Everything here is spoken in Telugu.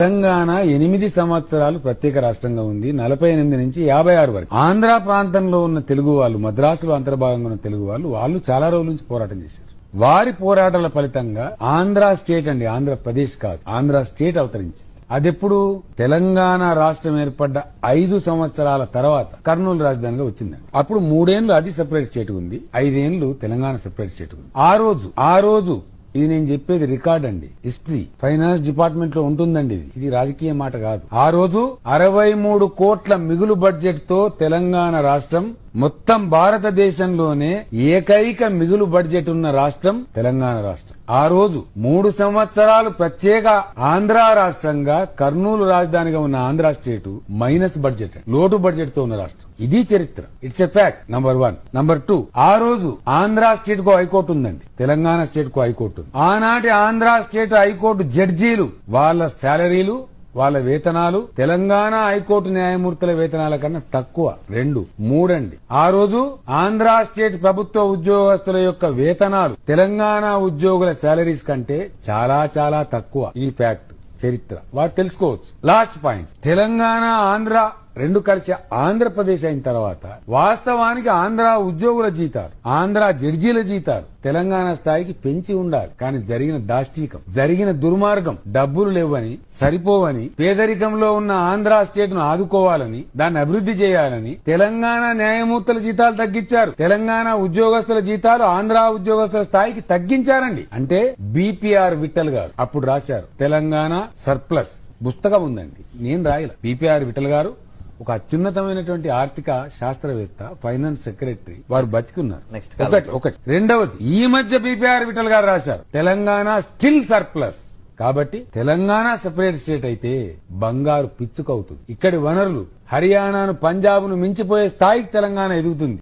తెలంగాణ 8 సంవత్సరాలు ప్రత్యేక రాష్ట్రంగా ఉంది. 48 నుంచి 56 వరకు ఆంధ్ర ప్రాంతంలో ఉన్న తెలుగు వాళ్ళు, మద్రాసులో అంతర్భాగంగా ఉన్న తెలుగు వాళ్ళు చాలా రోజుల నుంచి పోరాటం చేశారు. వారి పోరాటాల ఫలితంగా ఆంధ్ర స్టేట్ అండి, ఆంధ్రప్రదేశ్ కాదు, ఆంధ్ర స్టేట్ అవతరించింది. అదెప్పుడు తెలంగాణ రాష్ట్రం ఏర్పడ్డ 5 సంవత్సరాల తర్వాత కర్నూలు రాజధానిగా వచ్చిందండి. అప్పుడు 3 ఏళ్లు అది సెపరేట్ స్టేట్ ఉంది, 5 ఏళ్లు తెలంగాణ సెపరేట్ స్టేట్ ఉంది. ఆ రోజు ఇది నేను చెప్పేది రికార్డ్ అండి, హిస్టరీ, ఫైనాన్స్ డిపార్ట్మెంట్ లో ఉంటుందండి. ఇది రాజకీయ మాట కాదు. ఆ రోజు 63 కోట్ల మిగులు బడ్జెట్ తో తెలంగాణ రాష్ట్రం మొత్తం భారతదేశంలోనే ఏకైక మిగులు బడ్జెట్ ఉన్న రాష్ట్రం తెలంగాణ రాష్ట్రం. ఆ రోజు 3 సంవత్సరాలు ప్రత్యేక ఆంధ్ర రాష్ట్రంగా కర్నూలు రాజధానిగా ఉన్న ఆంధ్ర స్టేట్ మైనస్ బడ్జెట్, లోటు బడ్జెట్ తో ఉన్న రాష్ట్రం. ఇది చరిత్ర. It's a fact. Number 1. Number 2, ఆ రోజు ఆంధ్ర స్టేట్ కు హైకోర్టు ఉందండి, తెలంగాణ స్టేట్ కు హైకోర్టు. ఆనాటి ఆంధ్ర స్టేట్ హైకోర్టు జడ్జీలు వాళ్ళ శాలరీలు, వాళ్ళ వేతనాలు తెలంగాణ హైకోర్టు న్యాయమూర్తుల వేతనాల కన్నా తక్కువ. 2, 3 అండి. ఆ రోజు ఆంధ్ర స్టేట్ ప్రభుత్వ ఉద్యోగస్తుల యొక్క వేతనాలు తెలంగాణ ఉద్యోగుల శాలరీస్ కంటే చాలా తక్కువ. ఈ ఫ్యాక్ట్, చరిత్ర వారు తెలుసుకోవచ్చు. లాస్ట్ పాయింట్, తెలంగాణ ఆంధ్ర రెండు కలిసి ఆంధ్రప్రదేశ్ అయిన తర్వాత వాస్తవానికి ఆంధ్ర ఉద్యోగుల జీతాలు, ఆంధ్ర జడ్జీల జీతాలు తెలంగాణ స్థాయికి పెంచి ఉండాలి. కానీ జరిగిన దాష్టీకం, జరిగిన దుర్మార్గం, డబ్బులు లేవని, సరిపోవని, పేదరికంలో ఉన్న ఆంధ్ర స్టేట్ ను ఆదుకోవాలని, దాన్ని అభివృద్ధి చేయాలని తెలంగాణ న్యాయమూర్తుల జీతాలు తగ్గించారు. తెలంగాణ ఉద్యోగస్తుల జీతాలు ఆంధ్ర ఉద్యోగస్తుల స్థాయికి తగ్గించారండి. అంటే బీపీఆర్ విఠల్ గారు అప్పుడు రాశారు, తెలంగాణ సర్ప్లస్. పుస్తకం ఉందండి, నేను రాయల. బీపీఆర్ విఠల్ గారు ఒక అత్యున్నతమైనటువంటి ఆర్థిక శాస్త్రవేత్త, ఫైనాన్స్ సెక్రటరీ, వారు బతికున్నారు. ఒకటి. రెండవది, ఈ మధ్య బీపీఆర్ విఠల్ గారు రాశారు, తెలంగాణ స్టిల్ సర్ప్లస్. కాబట్టి తెలంగాణ సెపరేట్ స్టేట్ అయితే బంగారు పిచ్చుకవుతుంది. ఇక్కడి వనరులు హర్యానాను, పంజాబ్ ను మించిపోయే స్థాయికి తెలంగాణ ఎదుగుతుంది.